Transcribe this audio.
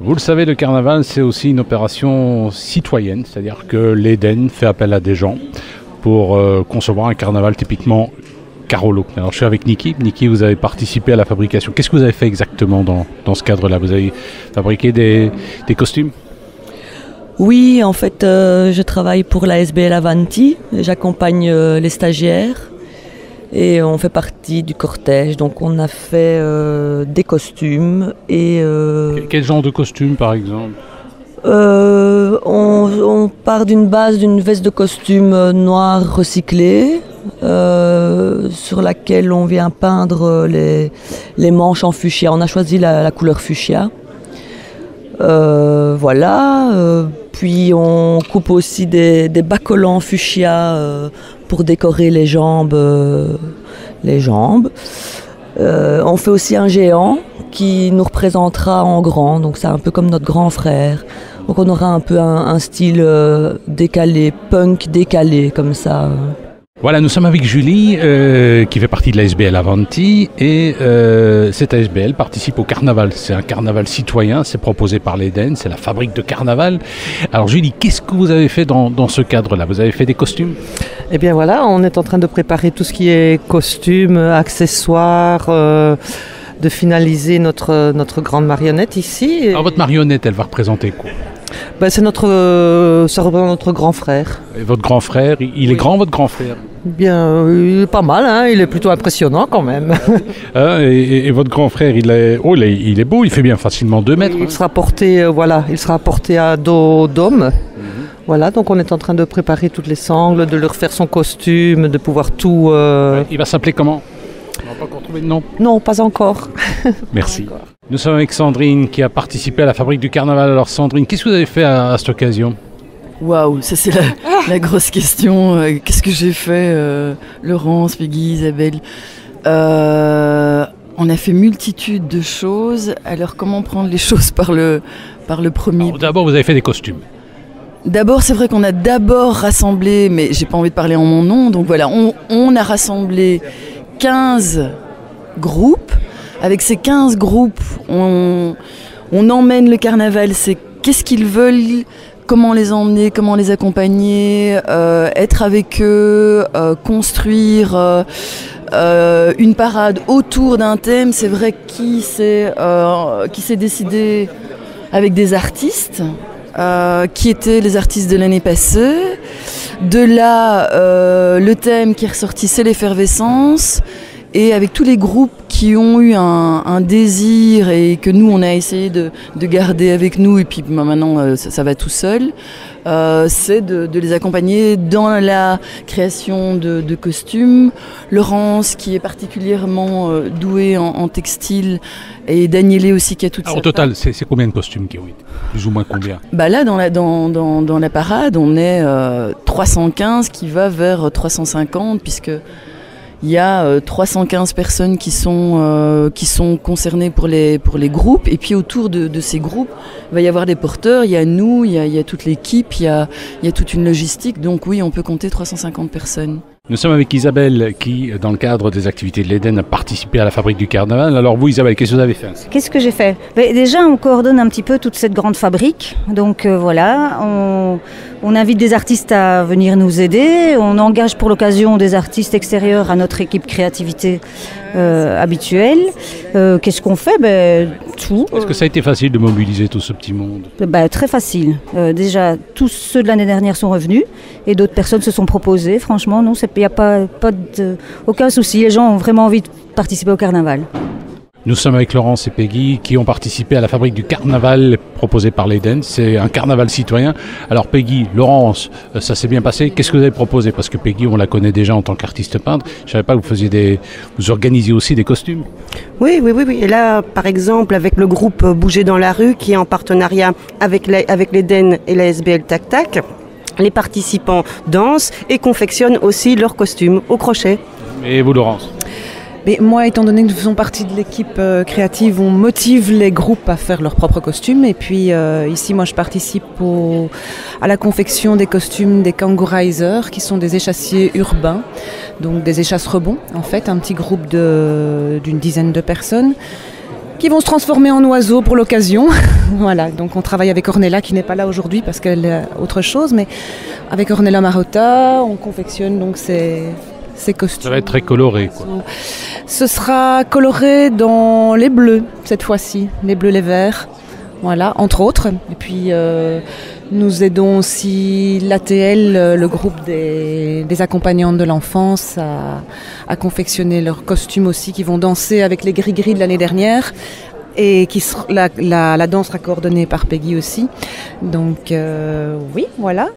Vous le savez, le carnaval, c'est aussi une opération citoyenne, c'est-à-dire que l'Eden fait appel à des gens pour concevoir un carnaval typiquement Carolo. Alors je suis avec Niki. Niki, vous avez participé à la fabrication. Qu'est-ce que vous avez fait exactement dans ce cadre-là? Vous avez fabriqué des costumes? Oui, en fait, je travaille pour la SBL Avanti. J'accompagne les stagiaires et on fait partie du cortège. Donc on a fait des costumes et... Quel genre de costume, par exemple? On part d'une base d'une veste de costume noire recyclée sur laquelle on vient peindre les manches en fuchsia. On a choisi la couleur fuchsia. Puis on coupe aussi des bas collants fuchsia pour décorer les jambes. On fait aussi un géant qui nous représentera en grand, donc c'est un peu comme notre grand frère. Donc on aura un peu un style décalé, punk décalé comme ça. Voilà, nous sommes avec Julie qui fait partie de la SBL Avanti et cette ASBL participe au carnaval. C'est un carnaval citoyen, c'est proposé par l'Eden, c'est la fabrique de carnaval. Alors Julie, qu'est-ce que vous avez fait dans ce cadre-là? Vous avez fait des costumes? Eh bien voilà, on est en train de préparer tout ce qui est costumes, accessoires, de finaliser notre grande marionnette ici. Alors votre marionnette, elle va représenter quoi? Ça représente notre grand frère. Et votre grand frère, il est grand votre grand frère? Bien, il est pas mal, hein, il est plutôt impressionnant quand même. Et votre grand frère, il est beau, il fait bien facilement 2 mètres. Il sera porté à dos d'homme. Voilà, donc on est en train de préparer toutes les sangles, de leur faire son costume, de pouvoir tout... Il va s'appeler comment? On n'a pas encore trouvé de nom? Non, pas encore. Merci. Nous sommes avec Sandrine qui a participé à la fabrique du carnaval. Alors Sandrine, qu'est-ce que vous avez fait à cette occasion? Waouh, ça c'est la grosse question. Qu'est-ce que j'ai fait, Laurence, Peggy, Isabelle? On a fait multitude de choses. Alors comment prendre les choses par le premier? Alors, d'abord, vous avez fait des costumes. D'abord, c'est vrai qu'on a d'abord rassemblé, mais j'ai pas envie de parler en mon nom, donc voilà, on a rassemblé 15 groupes. Avec ces 15 groupes, on emmène le carnaval. C'est qu'est-ce qu'ils veulent, comment les emmener, comment les accompagner, être avec eux, construire une parade autour d'un thème. C'est vrai qui s'est décidé avec des artistes qui étaient les artistes de l'année passée. De là, le thème qui est ressorti, c'est l'effervescence. Et avec tous les groupes qui ont eu un désir et que nous, on a essayé de garder avec nous, et puis maintenant, ça va tout seul, c'est de les accompagner dans la création de costumes. Laurence, qui est particulièrement douée en textile, et Danielé aussi, qui a toute sa... Au total, c'est combien de costumes qui ont été? Plus ou moins combien? Là, dans la parade, on est 315 qui va vers 350, puisque... Il y a 315 personnes qui sont concernées pour les groupes. Et puis autour de ces groupes, il va y avoir des porteurs. Il y a nous, il y a toute l'équipe, il y a toute une logistique. Donc oui, on peut compter 350 personnes. Nous sommes avec Isabelle qui, dans le cadre des activités de l'Eden, a participé à la fabrique du carnaval. Alors vous, Isabelle, qu'est-ce que vous avez fait? Qu'est-ce que j'ai fait? Déjà, on coordonne un petit peu toute cette grande fabrique. Donc voilà, on invite des artistes à venir nous aider. On engage pour l'occasion des artistes extérieurs à notre équipe créativité habituelle. Qu'est-ce qu'on fait? Tout. Est-ce que ça a été facile de mobiliser tout ce petit monde? Très facile. Déjà, tous ceux de l'année dernière sont revenus et d'autres personnes se sont proposées. Franchement, non, il n'y a aucun souci. Les gens ont vraiment envie de participer au carnaval. Nous sommes avec Laurence et Peggy qui ont participé à la fabrique du carnaval proposé par l'Eden. C'est un carnaval citoyen. Alors Peggy, Laurence, ça s'est bien passé. Qu'est-ce que vous avez proposé? Parce que Peggy, on la connaît déjà en tant qu'artiste peintre. Je ne savais pas que vous organisiez aussi des costumes. Oui. Et là, par exemple, avec le groupe Bouger dans la rue, qui est en partenariat avec l'Eden et la SBL Tac Tac, les participants dansent et confectionnent aussi leurs costumes au crochet. Et vous, Laurence? Mais moi, étant donné que nous faisons partie de l'équipe créative, on motive les groupes à faire leurs propres costumes. Et puis ici, moi, je participe à la confection des costumes des kangouraisers, qui sont des échassiers urbains, donc des échasses rebonds, en fait, un petit groupe d'une dizaine de personnes qui vont se transformer en oiseaux pour l'occasion. Voilà, donc on travaille avec Ornella qui n'est pas là aujourd'hui parce qu'elle est autre chose, mais avec Ornella Marotta, on confectionne donc ces costumes. Ça va être très coloré, quoi. Ce sera coloré dans les bleus cette fois-ci, les bleus, les verts, voilà, entre autres. Et puis nous aidons aussi l'ATL, le groupe des accompagnantes de l'enfance, à confectionner leurs costumes aussi, qui vont danser avec les gris-gris de l'année dernière. Et la danse sera coordonnée par Peggy aussi. Donc oui, voilà.